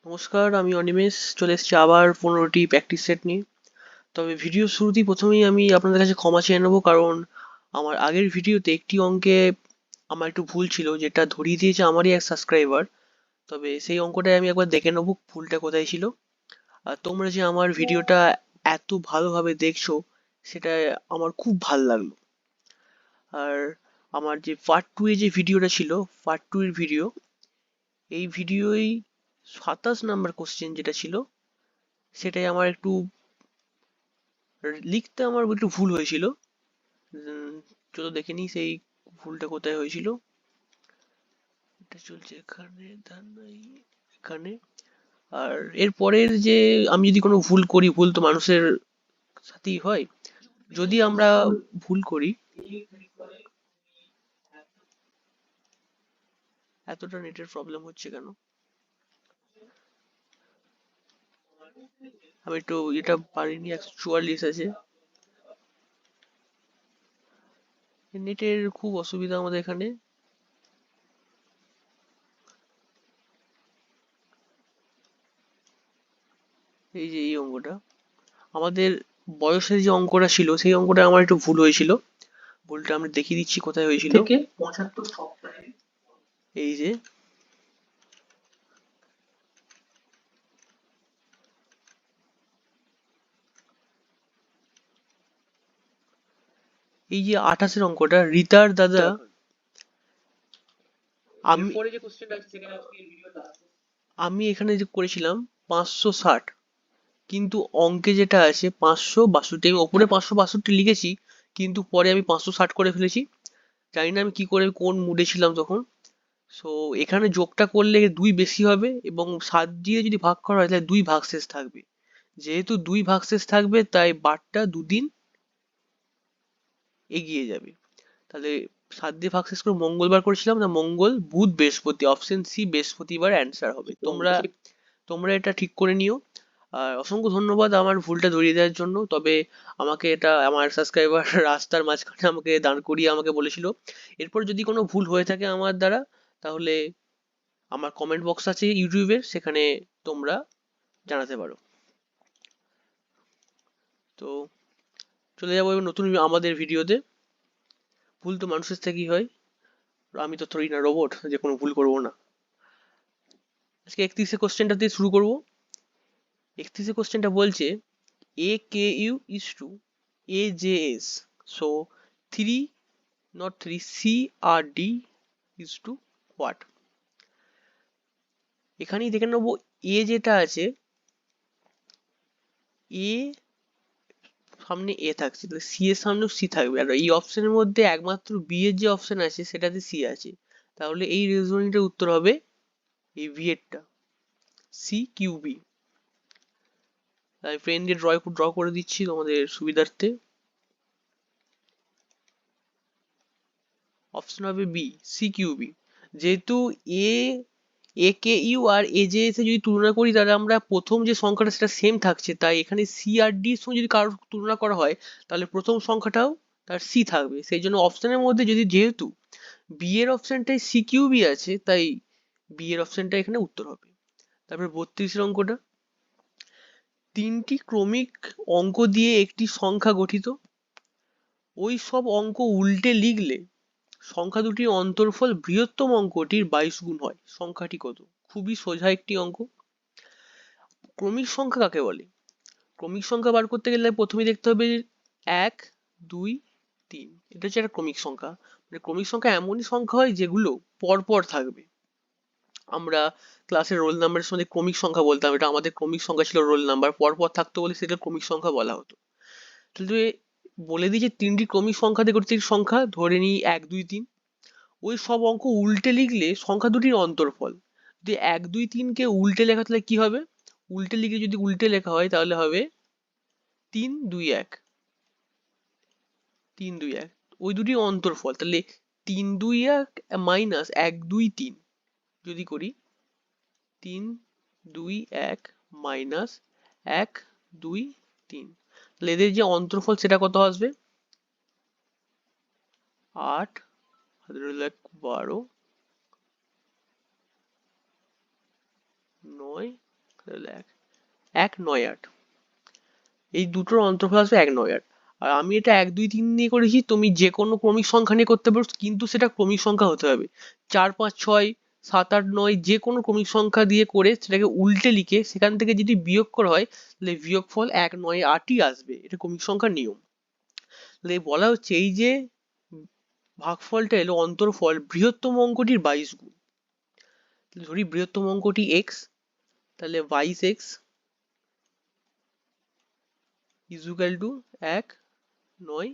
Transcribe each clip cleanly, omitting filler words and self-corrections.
নমস্কার, আমি অনিমেষ চলে এসেছি আবার 15টি প্র্যাকটিস সেট নিয়ে। তবে ভিডিও শুরুতেই প্রথমেই আমি আপনাদের কাছে ক্ষমা চেয়ে নেবো, কারণ আমার আগের ভিডিওতে একটি অঙ্কে আমার একটু ভুল ছিল, যেটা ধরিয়ে দিয়েছে আমারই এক সাবস্ক্রাইবার। তবে সেই অঙ্কটাই আমি একবার দেখে নেবো ভুলটা কোথায় ছিল। আর তোমরা যে আমার ভিডিওটা এত ভালোভাবে দেখছো, সেটা আমার খুব ভাল লাগলো। আর আমার যে পার্ট টু এ যে ভিডিওটা ছিল, পার্ট টু এর ভিডিও, এই ভিডিওই 27 নাম্বার কোশ্চেন যেটা ছিল, সেটাই আমার একটু লিখতে আমার একটু ভুল হয়েছিল। চলো দেখে নিই সেই ভুলটা কোথায় হয়েছিল। এটা চলছে এখানে, এখানে। আর এর পরের যে আমি যদি কোনো ভুল করি, ভুল তো মানুষের সাথেই হয়। যদি আমরা ভুল করি, এতটা নেটের প্রবলেম হচ্ছে কেন? আমি একটু এটা পারিনি, 144 আছে। নেটের খুব অসুবিধা আমাদের এখানে। এই যে এই অঙ্কটা, আমাদের বয়সের যে অঙ্কটা ছিল, সেই অঙ্কটা আমার একটু ভুল হয়েছিল। ভুলটা আমি দেখিয়ে দিচ্ছি কোথায় হয়েছিল। থেকে 75 সপ্তাহে, এই যে এই যে 28-এর অঙ্কটা, রিতার দাদা, আমি আমি এখানে যে করেছিলাম 560, কিন্তু অঙ্কে যেটা আছে 562। আমি ওপরে 562 লিখেছি, কিন্তু পরে আমি 560 করে ফেলেছি। জানি না আমি কি করে, কোন মুডে ছিলাম তখন। সো এখানে যোগটা করলে 2 বেশি হবে, এবং 7 দিয়ে যদি ভাগ করা হয় তাহলে 2 ভাগশেষ থাকবে। যেহেতু 2 ভাগশেষ থাকবে, তাই বারটা দুদিন এগিয়ে যাবে। তাহলে 7 দিয়ে ভাগশেষ করে মঙ্গলবার করেছিলাম না, মঙ্গল বুধ বৃহস্পতি, অপশন সি বৃহস্পতিবার অ্যান্সার হবে। তোমরা তোমরা এটা ঠিক করে নিও। আর অসংখ্য ধন্যবাদ আমার ভুলটা ধরিয়ে দেওয়ার জন্য। তবে আমাকে এটা আমার সাবস্ক্রাইবার রাস্তার মাঝখানে আমাকে দাঁড় করিয়ে আমাকে বলেছিল, এরপর যদি কোনো ভুল হয়ে থাকে আমার দ্বারা, তাহলে আমার কমেন্ট বক্স আছে ইউটিউবের, সেখানে তোমরা জানাতে পারো। তো চলে যাবো এবার নতুন আমাদের ভিডিওতে। ভুল তো মানুষের থেকেই হয়, আমি তো থোড়ি না রোবট যে কোনো ভুল করবো না। আজকে 31 কোশ্চেনটা দিয়ে শুরু করবো। 31 কোশ্চেনটা বলছে, A K U is to A J S, so 3, not 3, C R D is to what? এখানেই দেখে নেবো, এ যেটা আছে, এ সামনে এ থাকছে, তাহলে সি এর সামনেও সি থাকবে। আর এই অপশনের মধ্যে একমাত্র বি এর যে অপশন আছে সেটাতে সি আছে, তাহলে এই রিজনিংটার উত্তর হবে এই বি এরটা, সি কিউ বি। তাই পেন দিয়ে ড্র করে দিচ্ছি তোমাদের সুবিধার্থে। অপশন হবে বি, সি কিউ বি। যেহেতু এ এ কে ইউ আর এ জে এস এ যদি তুলনা করি, তাহলে আমরা প্রথম যে সংখ্যাটা সেটা সেম থাকছে, তাই এখানে সি আর ডি এর সঙ্গে যদি কারোর তুলনা করা হয়, তাহলে প্রথম সংখ্যাটাও তার সি থাকবে। সেই জন্য অপশনের মধ্যে যদি, যেহেতু বি এর অপশনটাই সি কিউ বি আছে, তাই বি এর অপশনটা এখানে উত্তর হবে। তারপরে 32-এর অঙ্কটা, তিনটি ক্রমিক অঙ্ক দিয়ে একটি সংখ্যা গঠিত, ওই সব অঙ্ক উল্টে লিখলে সংখ্যা দুটির অন্তর্ফল বৃহত্তম অঙ্কটির 22 গুণ হয়, সংখ্যাটি কত? খুবই সোজা একটি অঙ্ক। ক্রমিক সংখ্যা কাকে বলে? ক্রমিক সংখ্যা বার করতে গেলে প্রথমে দেখতে হবে 1, 2, 3, এটা হচ্ছে একটা ক্রমিক সংখ্যা। মানে ক্রমিক সংখ্যা এমনই সংখ্যা হয় যেগুলো পরপর থাকবে। আমরা ক্লাসের রোল নাম্বারের সঙ্গে ক্রমিক সংখ্যা বলতাম, এটা আমাদের ক্রমিক সংখ্যা ছিল, রোল নাম্বার পরপর থাকতো বলে সেটা ক্রমিক সংখ্যা বলা হতো। তাহলে বলে দিই যে তিনটি ক্রমিক সংখ্যা দিয়ে গঠিত সংখ্যা, ধরে নিই 1, 2, 3। ওই সব অঙ্ক উল্টে লিখলে সংখ্যা দুটির অন্তর্ফল। যদি 1, 2, 3 কে উল্টে লেখা, তাহলে কি হবে? উল্টে লিখে যদি উল্টে লেখা হয়, তাহলে হবে 3, 2, 1, 3, 2, 1। ওই দুটির অন্তর্ফল, তাহলে 3, 2, 1 মাইনাস 1, 2, 3 যদি করি, 3, 2, 1 মাইনাস 1, 2, 3, তাহলে এদের যে অন্তর্ফল সেটা কত আসবে? 8, 12, 9, এক 198, এই দুটোর অন্তর্ফল আসবে 198। আর আমি এটা 1 2 3 নিয়ে করেছি, তুমি যে কোনো ক্রমিক সংখ্যা নিয়ে করতে পারো, কিন্তু সেটা ক্রমিক সংখ্যা হতে হবে। 4 5 6 7 8 9 যে কোনো ক্রমিক সংখ্যা দিয়ে করে সেটাকে উল্টে লিখে সেখান থেকে যদি বিয়োগ করা হয় তাহলে বিয়োগফল 1 9 8ই আসবে। এটা ক্রমিক সংখ্যার নিয়ম। তাহলে বলা হচ্ছে এই যে ভাগফলটা এলো অন্তর্ফল বৃহত্তম অঙ্কটির 22 গুণ। ধরি বৃহত্তম অঙ্কটি x, তাহলে 22x ইজ ইকুয়াল টু 1 9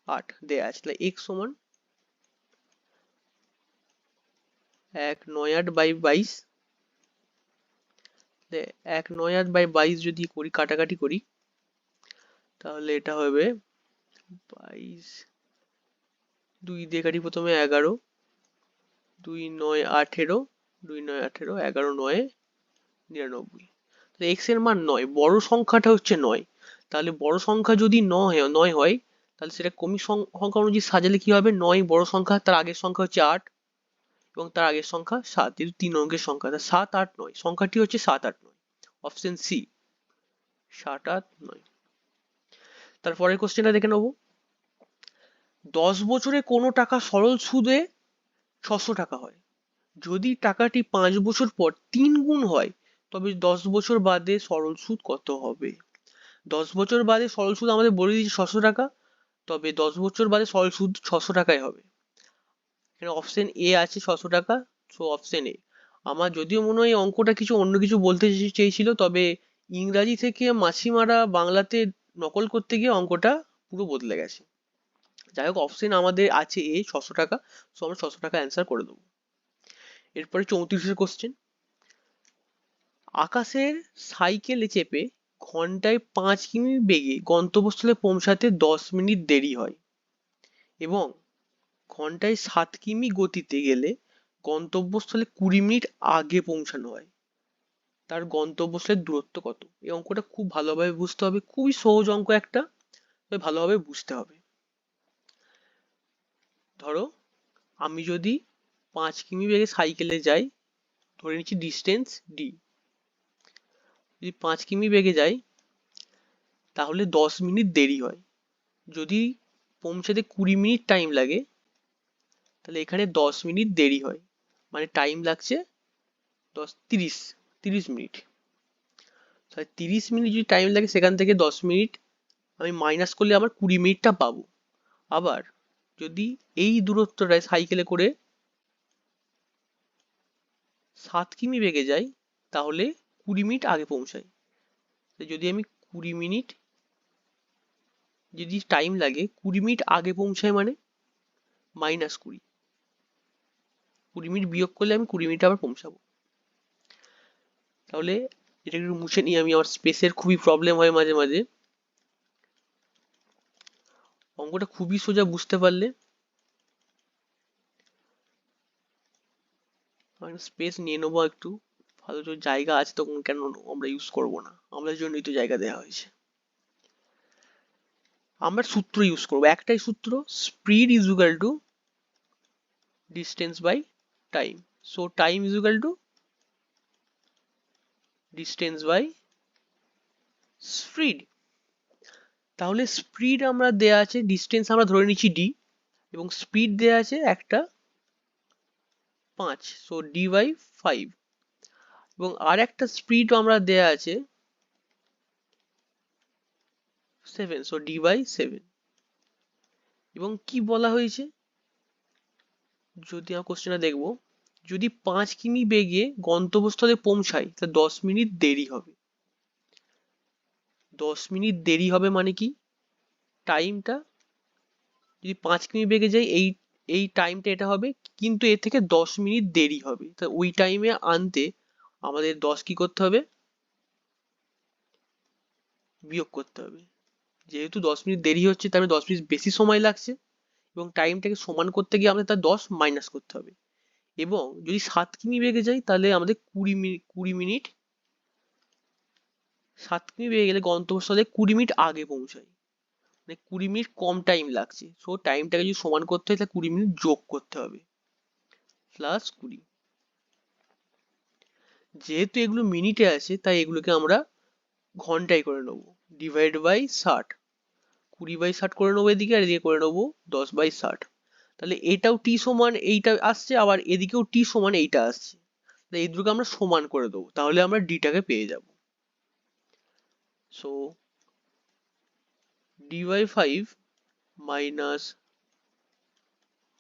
8 দেয়া আছে। তাহলে x সমান 1 9 8 বাই 22, 1 9 8 বাই 22 যদি করি কাটাকাটি করি তাহলে এটা হবে 22, 2 দিয়ে কাটি প্রথমে 11, 2 9 18, 2 9 18, 11 9 99। তাহলে x এর মান 9, বড় সংখ্যাটা হচ্ছে 9। তাহলে বড় সংখ্যা যদি 9 হয় তাহলে সেটা ক্রমিক সংখ্যা অনুযায়ী সাজালে কি হবে, 9 বড় সংখ্যা, তার আগের সংখ্যা হচ্ছে 8 এবং তার আগের সংখ্যা 7, যেহেতু 3 অঙ্কের সংখ্যা, 7 8 9, সংখ্যাটি হচ্ছে 7 8 9, অপশন সি 7 8 9। তারপরের কোশ্চেনটা দেখে নেবো। 10 বছরে কোনো টাকা সরল সুদে 600 টাকা হয়, যদি টাকাটি 5 বছর পর 3 গুণ হয় তবে 10 বছর বাদে সরল সুদ কত হবে। 10 বছর বাদে সরল সুদ আমাদের বলে দিয়েছে 600 টাকা, তবে 10 বছর বাদে সরল সুদ 600 টাকাই হবে। এখানে অপশন এ আছে 600 টাকা, সো অপশন এ। আমার যদিও মনে হয় অঙ্কটা কিছু অন্য কিছু বলতে চেয়েছিল, তবে ইংরাজি থেকে মাছিমারা বাংলাতে নকল করতে গিয়ে অঙ্কটা পুরো বদলে গেছে। যাই হোক, অপশন আমাদের আছে এ 600 টাকা, সো আমরা 600 টাকা অ্যান্সার করে দেবো। এরপরে 34 কোশ্চেন। আকাশের সাইকেলে চেপে ঘন্টায় 5 কিমি বেগে গন্তব্যস্থলে পৌঁছাতে 10 মিনিট দেরি হয় এবং ঘন্টায় 7 কিমি গতিতে গেলে গন্তব্যস্থলে 20 মিনিট আগে পৌঁছানো হয়, তার গন্তব্যস্থলের দূরত্ব কত। এই অঙ্কটা খুব ভালোভাবে বুঝতে হবে, খুবই সহজ অঙ্ক একটা, তবে ভালোভাবে বুঝতে হবে। ধরো আমি যদি 5 কিমি বেগে সাইকেলে যাই, ধরে নিচ্ছি ডিস্টেন্স ডি, যদি 5 কিমি বেগে যাই তাহলে 10 মিনিট দেরি হয়। যদি পৌঁছাতে 20 মিনিট টাইম লাগে তাহলে এখানে 10 মিনিট দেরি হয়, মানে টাইম লাগছে 30 মিনিট। তাহলে 30 মিনিট যদি টাইম লাগে, সেখান থেকে 10 মিনিট আমি মাইনাস করলে আমার 20 মিনিটটা পাবো। আবার যদি এই দূরত্বটায় সাইকেলে করে 7 কিমি বেগে যাই তাহলে 20 মিনিট আগে পৌঁছাই। যদি আমি 20 মিনিট যদি টাইম লাগে, 20 মিনিট আগে পৌঁছায় মানে মাইনাস 20 মিনিট বিয়োগ করলে আমি 20 মিনিট আবার পৌঁছাবো। তাহলে এটা একটু মুছে নিই আমি, আমার স্পেসের খুবই প্রবলেম হয় মাঝে মাঝে। অঙ্কটা খুবই সোজা বুঝতে পারলে। স্পেস নিয়ে নেবো একটু, ভালো জায়গা আছে তখন কেন আমরা ইউজ করব না, আমাদের জন্যই তো জায়গা দেওয়া হয়েছে। আমরা সূত্র ইউজ করবো, একটাই সূত্র, speed is equal to distance by time. So time is equal to distance by speed. তাহলে স্পিড আমরা দেয়া আছে, ডিস্টেন্স আমরা ধরে নিচ্ছি ডি এবং স্পিড দেয়া আছে একটা 5, সো ডি বাই 5, এবং আর একটা স্পিড আমরা দেয়া আছে 7, সো ডি বাই 7। এবং কি বলা হয়েছে, যদি আমরা কোশ্চেনটা দেখবো, যদি 5 কিমি বেগে গন্তব্যস্থলে পৌঁছাই তাহলে 10 মিনিট দেরি হবে। 10 মিনিট দেরি হবে মানে কি, টাইমটা যদি 5 কিমি বেগে যাই এই টাইমটা এটা হবে, কিন্তু এর থেকে 10 মিনিট দেরি হবে। তা ওই টাইমে আনতে আমাদের 10 কি করতে হবে, বিয়োগ করতে হবে। যেহেতু 10 মিনিট দেরি হচ্ছে তার মানে 10 মিনিট বেশি সময় লাগছে, এবং টাইমটাকে সমান করতে গিয়ে আমাদের তার 10 মাইনাস করতে হবে। এবং যদি 7 কিমি বেগে যাই তাহলে আমাদের 20 মিনিট 7 কিমি বেগে গেলে গন্তব্যস্থলে 20 মিনিট আগে পৌঁছাই, মানে 20 মিনিট কম টাইম লাগছে। সো টাইমটাকে যদি সমান করতে হয় তাহলে 20 মিনিট যোগ করতে হবে, প্লাস 20। যেহেতু এগুলো মিনিটে আছে তাই এগুলোকে আমরা ঘন্টায় করে নেবো। ডিভাইড বাই 60, 20/60 করে নেবো এদিকে, আর এদিকে করে নেবো 10/60। তাহলে এটাও টি সমান এইটা আসছে, আবার এদিকেও টি সমান এইটা আসছে। এই দুটোকে আমরা সমান করে দেবো, তাহলে আমরা ডিটাকে পেয়ে যাব। So d/5 minus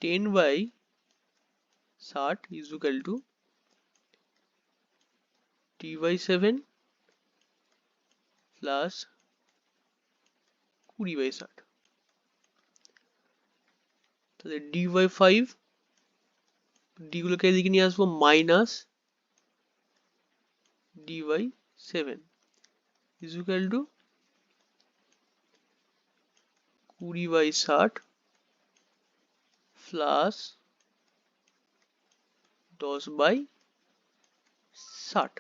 10/60 is equal to t/7 plus 20/60। তাহলে d/5, d গুলোকে এদিকে নিয়ে আসবো, minus d/7 is equal to 20/60 plus 10/60।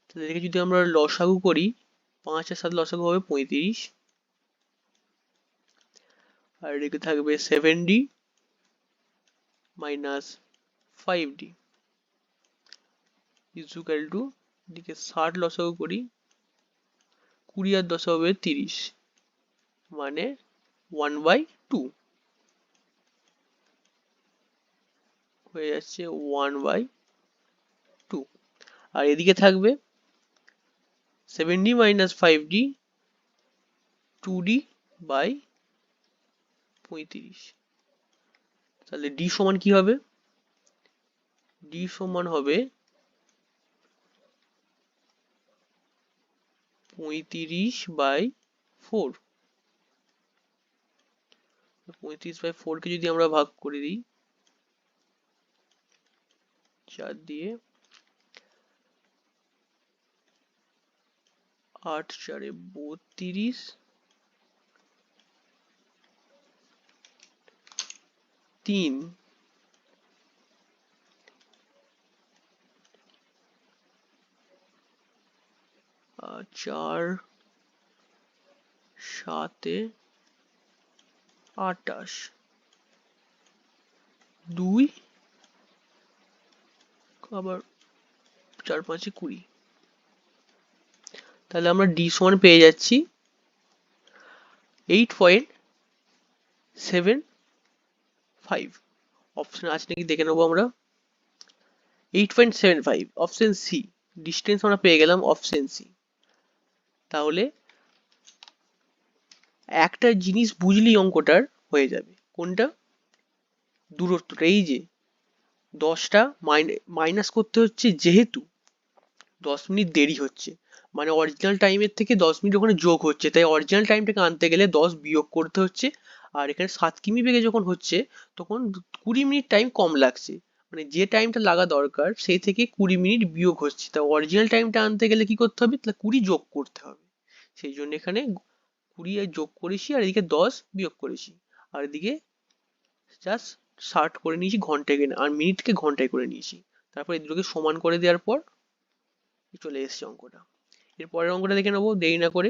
তাহলে এদিকে যদি আমরা লসাগু করি, 5 আর 7 লসাগু হবে 35, আর এদিকে থাকবে 7d minus 5d is equal to, এদিকে 60 লসাগু করি, 20 আর 10 হবে 30, মানে 1/2 হয়ে যাচ্ছে 1/2। আর এদিকে থাকবে 7d minus 5d 2d by 35। তাহলে d সমান কি হবে? d সমান হবে 35/4। 35/4 কে যদি আমরা ভাগ করে দিই 4 দিয়ে, 8 4 32, 3 4 7 28, 2 আবার 4 5 20। তাহলে আমরা d সমান পেয়ে যাচ্ছি 8.75। অপশন আছে নাকি দেখে নেবো আমরা। 8.75, অপশন সি। ডিস্টেন্স আমরা পেয়ে গেলাম অপশন সি। তাহলে একটা জিনিস বুঝলেই অঙ্কটার হয়ে যাবে। কোনটা? দূরত্বটা। এই যে 10টা মাইনাস করতে হচ্ছে, যেহেতু 10 মিনিট দেরি হচ্ছে, মানে অরিজিনাল টাইমের থেকে 10 মিনিট ওখানে যোগ হচ্ছে, তাই অরিজিনাল টাইমটাকে আনতে গেলে 10 বিয়োগ করতে হচ্ছে। আর এখানে 7 কিমি বেগে যখন হচ্ছে তখন 20 মিনিট টাইম কম লাগছে, মানে যে টাইমটা লাগা দরকার সেই থেকে 20 মিনিট বিয়োগ হচ্ছে। তাই অরিজিনাল টাইমটা আনতে গেলে কি করতে হবে? তাহলে 20 যোগ করতে হবে। সেই জন্য এখানে 20 যোগ করেছি, আর এদিকে 10 বিয়োগ করেছি, আর এদিকে জাস্ট 60 করে নিয়েছি ঘন্টায়, আর মিনিটকে ঘন্টায় করে নিয়েছি। তারপর এই দুটোকে সমান করে দেওয়ার পর চলে এসছে অঙ্কটা। এর পরের অঙ্কটা দেখে নেবো দেরি না করে।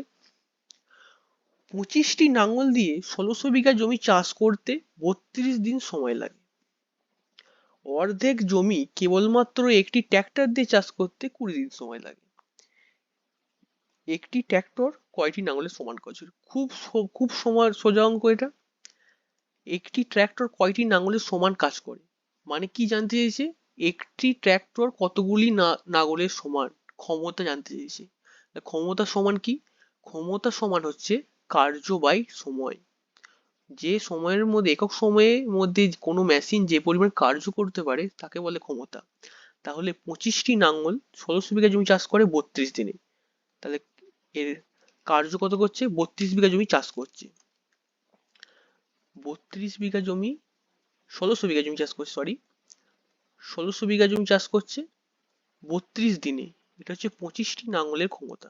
25টি নাঙ্গল দিয়ে 1600 বিঘা জমি চাষ করতে 32 দিন সময় লাগে। অর্ধেক জমি কেবলমাত্র একটি ট্র্যাক্টর দিয়ে চাষ করতে 20 দিন সময় লাগে। একটি ট্র্যাক্টর কয়টি নাঙ্গলের সমান কাজ করে? খুব সময় সোজা অঙ্ক এটা। একটি ট্র্যাক্টর কয়টি নাঙ্গলের সমান কাজ করে, মানে কি জানতে চেয়েছে? একটি ট্র্যাক্টর কতগুলি নাঙ্গলের সমান ক্ষমতা জানতে চেয়েছে। ক্ষমতা সমান কি? ক্ষমতা সমান হচ্ছে কার্য বাই সময়। যে সময়ের মধ্যে, একক সময়ের মধ্যে কোনো মেশিন যে পরিমাণ কার্য করতে পারে তাকে বলে ক্ষমতা। তাহলে 25টি নাঙ্গল 1600 বিঘা জমি চাষ করে 32 দিনে। তাহলে এর কার্য কত করছে? 32 বিঘা জমি চাষ করছে। 32 বিঘা জমি, 1600 বিঘা জমি চাষ করছে, সরি, 1600 বিঘা জমি চাষ করছে 32 দিনে। এটা হচ্ছে 25টি নাঙ্গলের ক্ষমতা।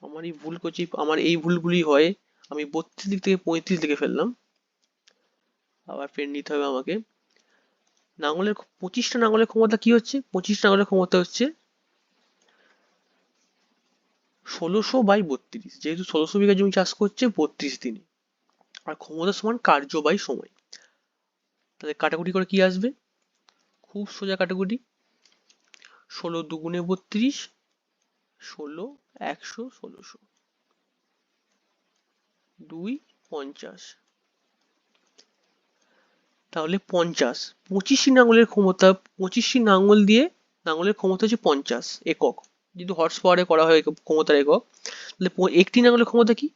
আমার এই ভুল করছি, আমার এই ভুলগুলি হয়। আমি 32 দিক থেকে 35 লিখে ফেললাম, আবার পেন নিতে হবে আমাকে। নাঙ্গলের 25টা নাঙ্গলের ক্ষমতা কি হচ্ছে? 25টা নাঙ্গলের ক্ষমতা হচ্ছে 1600/32, যেহেতু 1600 বিঘা জমি চাষ করছে 32 দিনে। আর ক্ষমতা সমান কার্য বাই সময়। তাহলে কাটাকুটি করে কি আসবে? খুব সোজা কাটাকুটি, 16 দুগুণে 32, 16, 100, 1600, 2, 50। তাহলে 50, 25টি আঙুলের ক্ষমতা, 25টি আঙুল দিয়ে আঙুলের ক্ষমতা হচ্ছে 50 একক। যদি হর্স পাওয়ারে করা হয় ক্ষমতার একক, তাহলে একটি আঙুলের ক্ষমতা কি?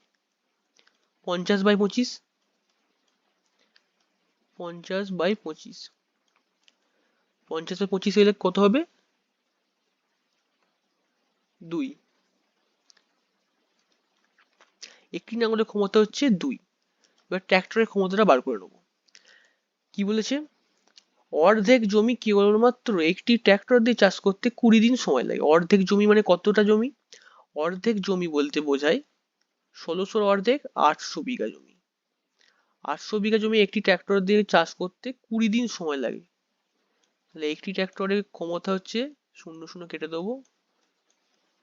50/25, 50/25, 50/25 হলে কত হবে? 2। একটি আঙুলের ক্ষমতা হচ্ছে 2। এবার ট্র্যাক্টরের ক্ষমতাটা বার করে নেবো। কি বলেছে? অর্ধেক জমি কেবলমাত্র একটি ট্র্যাক্টর দিয়ে চাষ করতে 20 দিন সময় লাগে। অর্ধেক জমি মানে কতটা জমি? অর্ধেক জমি বলতে বোঝায় 1600 অর্ধেক 800 বিঘা জমি। 800 বিঘা জমি একটি ট্র্যাক্টর দিয়ে চাষ করতে 20 দিন সময় লাগে। তাহলে একটি ট্র্যাক্টরের ক্ষমতা হচ্ছে, 0 0 কেটে দেবো,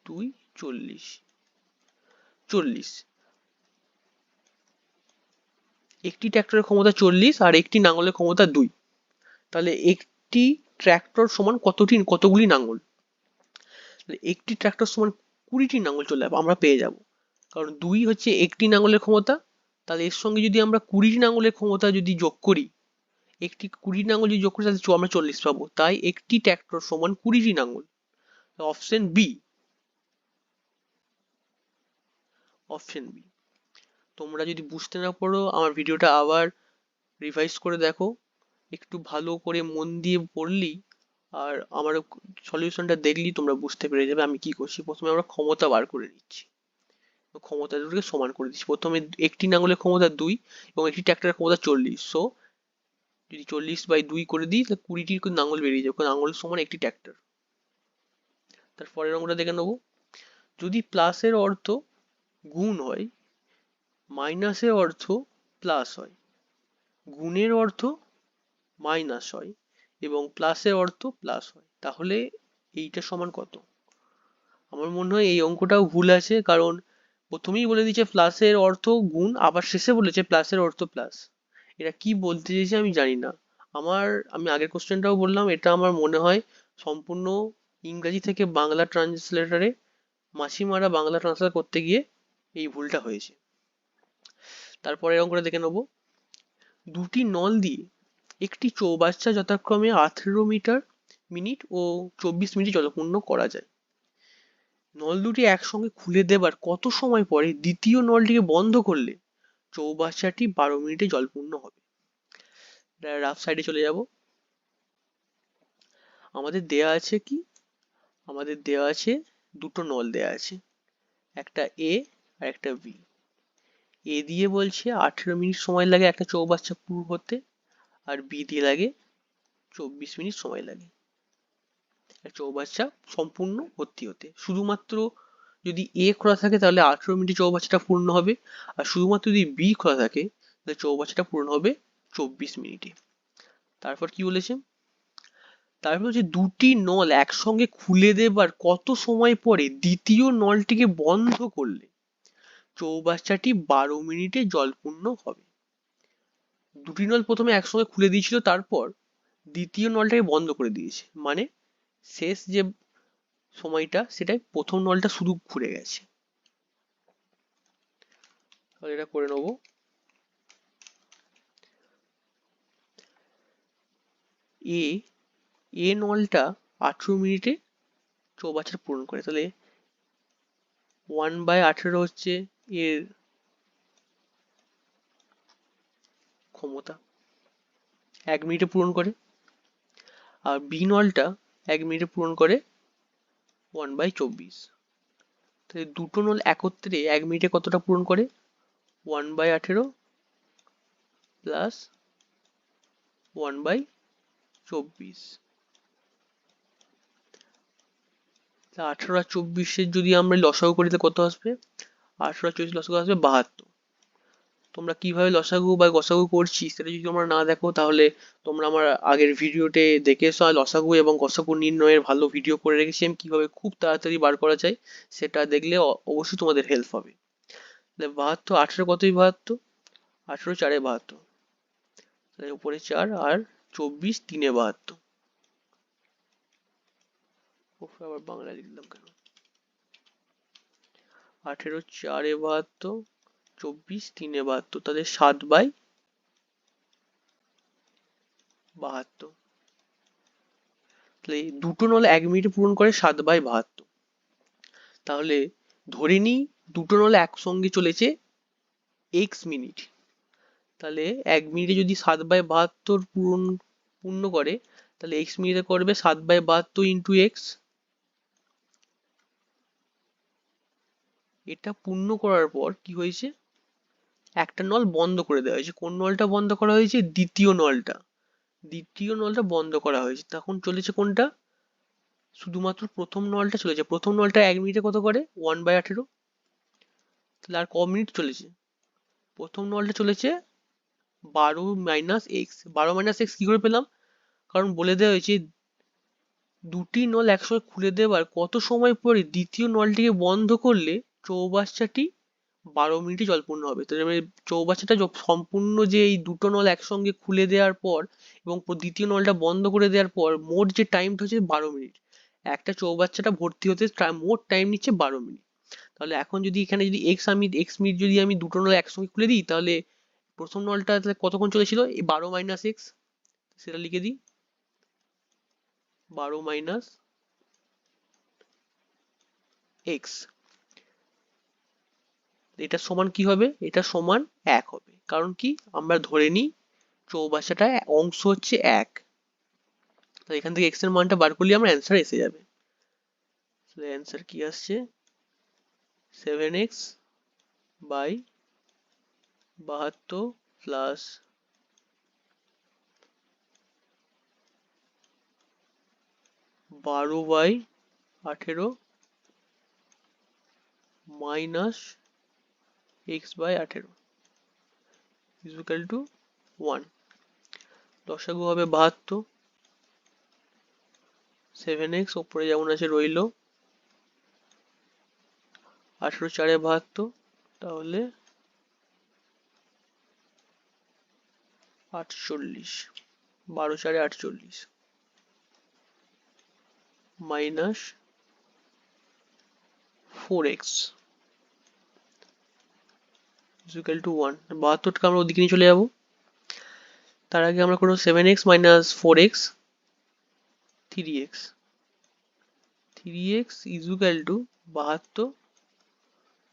2, 40, 40। একটি ট্র্যাক্টরের ক্ষমতা 40 আর একটি নাঙলের ক্ষমতা 2। তাহলে একটি ট্র্যাক্টর সমান কতগুলি নাঙল? একটি ট্র্যাক্টর সমান 20টি নাঙল চলে যাবে, আমরা পেয়ে যাব। কারণ 2 হচ্ছে একটি নাঙলের ক্ষমতা, তাহলে এর সঙ্গে যদি আমরা 20টি নাঙলের ক্ষমতা যদি যোগ করি, একটি 20 নাঙল যদি যোগ করি তাহলে আমরা 40 পাবো। তাই একটি ট্র্যাক্টর সমান 20টি নাঙল। Option B, option B. তোমরা যদি বুঝতে না পারো আমার ভিডিওটা আবার রিভাইজ করে দেখো, একটু ভালো করে মন দিয়ে পড়লি আর আমার সলিউশনটা দেখলি তোমরা বুঝতে পেরে যাবে আমি কি করছি। প্রথমে আমরা ক্ষমতা বার করে নিচ্ছি, ক্ষমতা দুটোকে সমান করে দিচ্ছি। প্রথমে একটি নাঙলের ক্ষমতা 2 এবং একটি ট্র্যাক্টরের ক্ষমতা 40। সো যদি 40/2 করে দিই তাহলে 20টি নাঙল বেরিয়ে যাবে, নাঙল সমান একটি ট্র্যাক্টর। তারপরের অঙ্কটা দেখে নেবো। যদি প্লাসের অর্থ গুণ হয়, মাইনাসের অর্থ প্লাস হয়, গুণের অর্থ মাইনাস হয় এবং প্লাসের অর্থ প্লাস হয়, তাহলে এইটা সমান কত? আমার মনে হয় এই অঙ্কটাও ভুল আছে, কারণ প্রথমেই বলে দিচ্ছে প্লাসের অর্থ গুণ, আবার শেষে বলেছে প্লাসের অর্থ প্লাস। এটা কি বলতে চাইছে আমি জানি না। আমি আগের কোশ্চেনটাও বললাম, এটা আমার মনে হয় সম্পূর্ণ ইংরেজি থেকে বাংলা ট্রান্সলেটারে মাসিমারা বাংলা ট্রান্সলেট করতে গিয়ে এই ভুলটা হয়েছে। তারপরে অঙ্কটা দেখে নেবো। দুটি নল দিয়ে একটি চৌবাচ্চা যথাক্রমে 18 মিটার মিনিট ও 24 মিনিট জলপূর্ণ করা যায়। নল দুটি একসঙ্গে খুলে দেবার কত সময় পরে দ্বিতীয় নলটিকে বন্ধ করলে চৌবাচ্চাটি 12 মিনিটে জলপূর্ণ হবে? রাফ সাইডে চলে যাব। আমাদের দেয়া আছে কি? আমাদের দেয়া আছে দুটো নল দেয়া আছে, একটা এ আর একটা বি। এ দিয়ে বলছে 18 মিনিট সময় লাগে একটা চৌবাচ্চা পুরো হতে, আর বি দিয়ে লাগে 24 মিনিট সময় লাগে চৌবাচ্চা সম্পূর্ণ ভর্তি হতে। শুধুমাত্র যদি এ খোলা থাকে তাহলে 18 মিনিটে চৌবাচ্চাটা পূর্ণ হবে, আর শুধুমাত্র যদি বি খোলা থাকে তাহলে চৌবাচ্চাটা পূর্ণ হবে 24 মিনিটে। তারপর কি বলেছে? তারপর হচ্ছে দুটি নল একসঙ্গে খুলে দেবার কত সময় পরে দ্বিতীয় নলটিকে বন্ধ করলে চৌবাচ্চাটি 12 মিনিটে জলপূর্ণ হবে। দুটি নল প্রথমে একসঙ্গে খুলে দিয়েছিল, তারপর দ্বিতীয় নলটাকে বন্ধ করে দিয়েছে, মানে শেষ যে সময়টা সেটাই প্রথম নলটা শুধু ঘুরে গেছে। তাহলে এটা করে নেবো। এ নলটা 18 মিনিটে চৌবাচ্চাটা পূরণ করে, তাহলে 1/18 হচ্ছে এর ক্ষমতা, 1 মিনিটে পূরণ করে। আর বি নলটা 1 মিনিটে পূরণ করে 1/24। তাহলে দুটো নল একত্রে 1 মিনিটে কতটা পূরণ করে? 1/18 প্লাস 1/24। 18 আর 24 যদি আমরা লসাগু করি তাহলে কত আসবে? 18 আর 24 লসাগু আসবে 72। তোমরা কিভাবে লসাগু বা গসাগু করছি সেটা যদি তোমরা না দেখো তাহলে তোমরা আমার আগের ভিডিওতে দেখে এসো। লসাগু এবং গসাগু নির্ণয়ের ভালো ভিডিও করে রেখেছি আমি, কিভাবে খুব তাড়াতাড়ি বার করা যায় সেটা দেখলে অবশ্যই তোমাদের হেল্প হবে। 72, 18 কতই 72, 18 4 72, তাহলে উপরে 4 আর 24 3 72। আবার বাংলা লিখলাম কেন? 18 4 72, 24 3 72, তাহলে 7/72। তাহলে দুটো নল 1 মিনিটে পূরণ করে 7/72। তাহলে ধরে নিই দুটো নল একসঙ্গে চলেছে x মিনিট। তাহলে 1 মিনিটে যদি 7/72 পূর্ণ করে, তাহলে x মিনিটে করবে 7/72 ইন্টু এক্স। এটা পূর্ণ করার পর কি হয়েছে, একটা নল বন্ধ করে দেওয়া হয়েছে। কোন নলটা বন্ধ করা হয়েছে? দ্বিতীয় নলটা বন্ধ করা হয়েছে। তখন চলেছে কোনটা? শুধুমাত্র প্রথম নলটা চলেছে। প্রথম নলটা 1 মিনিটে কত করে? 1/18। তাহলে আর ক মিনিট চলেছে? প্রথম নলটা চলেছে 12 মাইনাস এক্স। 12 মাইনাস এক্স কি করে পেলাম? কারণ বলে দেওয়া হয়েছে দুটি নল একসঙ্গে খুলে দেওয়ার কত সময় পরে দ্বিতীয় নলটিকে বন্ধ করলে চৌবাচ্চাটি 12 মিনিটে জলপূর্ণ হবে। তাহলে মানে চৌবাচ্চাটা সম্পূর্ণ যে এই দুটো নল একসঙ্গে খুলে দেওয়ার পর এবং দ্বিতীয় নলটা বন্ধ করে দেওয়ার পর মোট যে টাইমটা হচ্ছে 12 মিনিট। একটা চৌবাচ্চাটা ভর্তি হতে মোট টাইম নিচ্ছে 12 মিনিট। তাহলে এখন যদি এখানে যদি এক্স মিনিট যদি আমি দুটো নল একসঙ্গে খুলে দিই, তাহলে প্রথম নলটা তাহলে কতক্ষণ চলেছিল? এই 12 মাইনাস এক্স, সেটা লিখে দিই। 12 মাইনাস এক্স, এটা সমান কি হবে? এটা সমান 1 হবে। কারণ কি? আমরা ধরে নিই চৌবাচ্চাটা অংশ হচ্ছে 1। তো এখান থেকে এক্স এর মানটা বার করলে আমার অ্যান্সার এসে যাবে। তাহলে অ্যান্সার কি আসছে? 7x by 72 plus 12/18 minus x/18 is equal to 1। লসাগু হবে 72। 7x ওপরে যেমন আছে রইলো, 18 4 72, তাহলে 48। 12 4 48 minus 4x is equal to 1। 72টাকে আমরা ওদিকে নিয়ে চলে যাবো। তার আগে আমরা করবো 7x minus 4x, 3x। 3x is equal two 72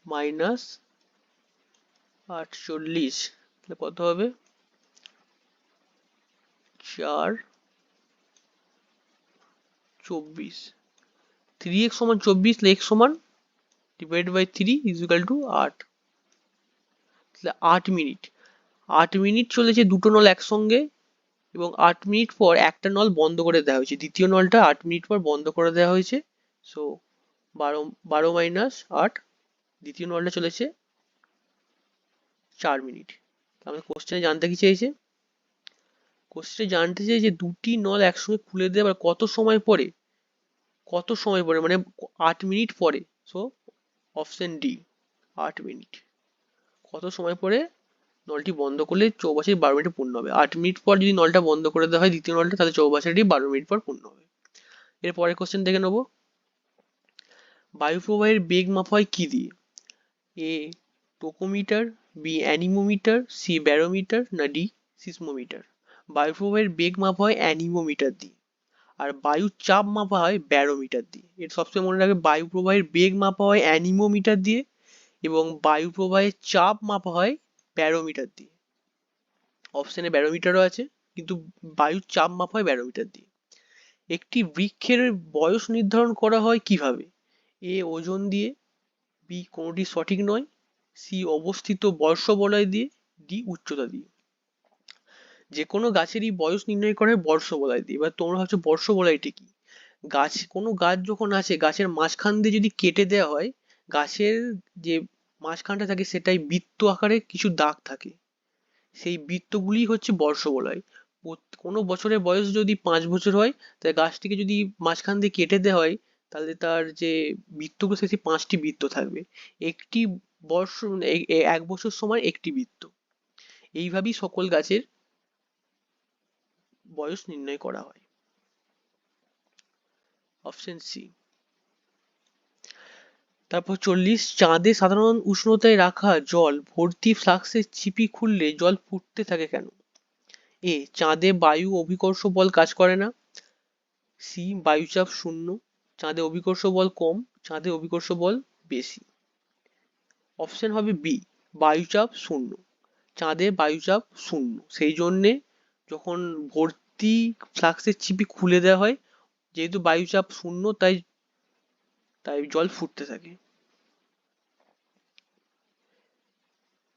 minus 48, তাহলে কত হবে? 4 24। 3x সমান 24, তাহলে x সমান divide by 3 is equal to 8। তাহলে 8 মিনিট। 8 মিনিট চলেছে দুটো নল একসঙ্গে, এবং 8 মিনিট পর একটা নল বন্ধ করে দেওয়া হয়েছে। দ্বিতীয় নলটা 8 মিনিট পর বন্ধ করে দেওয়া হয়েছে। সো 12 মাইনাস 8, দ্বিতীয় নলটা চলেছে 4 মিনিট। আমাদের কোশ্চেনে জানতে কি চেয়েছে? কোশ্চেনে জানতে চাই যে দুটি নল একসঙ্গে খুলে দেওয়ার কত সময় পরে, মানে 8 মিনিট পরে। So option D, 8 minute. কত সময় পরে নলটি বন্ধ করলে চৌবাচ্চাটি 12 মিনিটে পূর্ণ হবে? 8 মিনিট পর যদি নলটা বন্ধ করে দেওয়া হয় দ্বিতীয় নলটা, তাহলে চৌবাচ্চাটি 12 মিনিট পর পূর্ণ হবে। এর পরের কোশ্চেন দেখে নেবো। বায়ু প্রবাহের বেগ মাপা হয় কি দিয়ে? এ টোকোমিটার, বি অ্যানিমোমিটার, সি ব্যারোমিটার, না ডি সিসমোমিটার। বায়ু প্রবাহের বেগ মাপা হয় অ্যানিমোমিটার দিয়ে, আর বায়ুর চাপ মাপা হয় ব্যারোমিটার দিয়ে। এর সবসময় মনে রাখবে, বায়ু প্রবাহের বেগ মাপা হয় অ্যানিমোমিটার দিয়ে এবং বায়ু প্রবাহের চাপ মাপা হয় ব্যারোমিটার দিয়ে। অপশনে ব্যারোমিটারও আছে, কিন্তু বায়ুর চাপ মাপা হয় ব্যারোমিটার দিয়ে। একটি বৃক্ষের বয়স নির্ধারণ করা হয় কিভাবে? এ ওজন দিয়ে, বি কোনোটি সঠিক নয়, সি অবস্থিত বর্ষ বলয় দিয়ে, ডি উচ্চতা দিয়ে। যে কোনো গাছেরই বয়স নির্ণয় করা হয় বর্ষ বলয় দিয়ে। এবার তোমরা ভাবছো বর্ষ বলয়টা কি? কোনো গাছ যখন আছে, গাছের মাঝখান দিয়ে যদি কেটে দেওয়া হয়, গাছের যে মাঝখানটা থাকে সেটাই বৃত্ত আকারে কিছু দাগ থাকে, সেই বৃত্তগুলি হচ্ছে বর্ষ বলয়। কোনো বছরের বয়স যদি 5 বছর হয়, তাহলে গাছটিকে যদি মাঝখান দিয়ে কেটে দেওয়া হয়, তাহলে তার যে বৃত্তগুলো, সেই 5টি বৃত্ত থাকবে। একটি বর্ষ 1 বছর সময় একটি বৃত্ত। এইভাবেই সকল গাছের বয়স নির্ণয় করা হয়। Option C. তারপর 40, চাঁদে সাধারণ উষ্ণতায় রাখা জল ভর্তি ফ্লাক্সের ছিপি খুললে জল ফুটতে থাকে কেন? এ, চাঁদে বায়ু অভিকর্ষ বল কাজ করে না। সি, বায়ুচাপ শূন্য, চাঁদে অভিকর্ষ বল কম, চাঁদে অভিকর্ষ বল বেশি। অপশন হবে বি, বায়ুচাপ শূন্য। চাঁদে বায়ুচাপ শূন্য, সেই জন্যে যখন ভর্তি ফ্লাক্সের ছিপি খুলে দেওয়া হয়, যেহেতু বায়ুচাপ শূন্য, তাই তাই জল ফুটতে থাকে।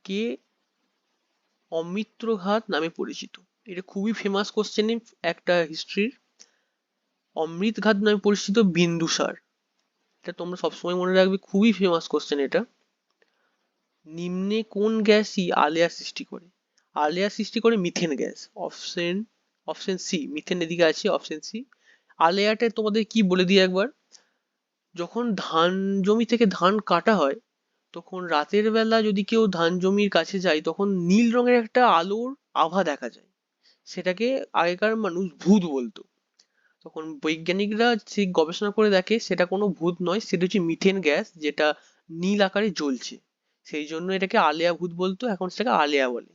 কে অমৃত্র ঘাত নামে পরিচিত? এটা খুবই ফেমাস কোশ্চেন, একটা হিস্ট্রির। অমৃত ঘাত নামে পরিচিত বিন্দুসার। এটা তোমরা সবসময় মনে রাখবে, খুবই ফেমাস কোশ্চেন এটা। নিম্নে কোন গ্যাসই আলেয়া সৃষ্টি করে? আলেয়া সৃষ্টি করে methane gas. Option option C, methane এদিকে আছে, অপশন সি। আলেয়াটা তোমাদের কি বলে দিই একবার। যখন ধান জমি থেকে ধান কাটা হয়, তখন রাতের বেলা যদি কেউ ধান জমির কাছে যায়, তখন নীল রঙের একটা আলোর আভা দেখা যায়। সেটাকে আগেকার মানুষ ভূত বলতো। তখন বৈজ্ঞানিকরা সেই গবেষণা করে দেখে সেটা কোনো ভূত নয়, সেটা হচ্ছে মিথেন গ্যাস, যেটা নীল আকারে জ্বলছে। সেই জন্য এটাকে আলেয়া ভূত বলতো, এখন সেটাকে আলেয়া বলে।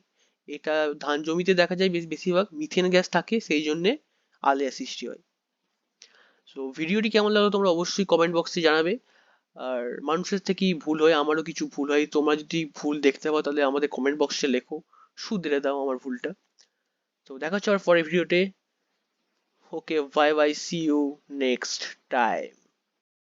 এটা ধান জমিতে দেখা যায়, বেশিরভাগ মিথেন গ্যাস থাকে, সেই জন্য আলেয়া সৃষ্টি হয়। সো ভিডিওটি কেমন লাগলো তোমরা অবশ্যই কমেন্ট বক্সে জানাবে। আর মানুষের থেকেই ভুল হয়, আমারও কিছু ভুল হয়, তোমরা যদি ভুল দেখতে পাও তাহলে আমাদের কমেন্ট বক্সে লেখো, শুধরে দাও আমার ভুলটা। তো দেখা হচ্ছে আবার পরের ভিডিওতে। Okay, bye bye, see you next time.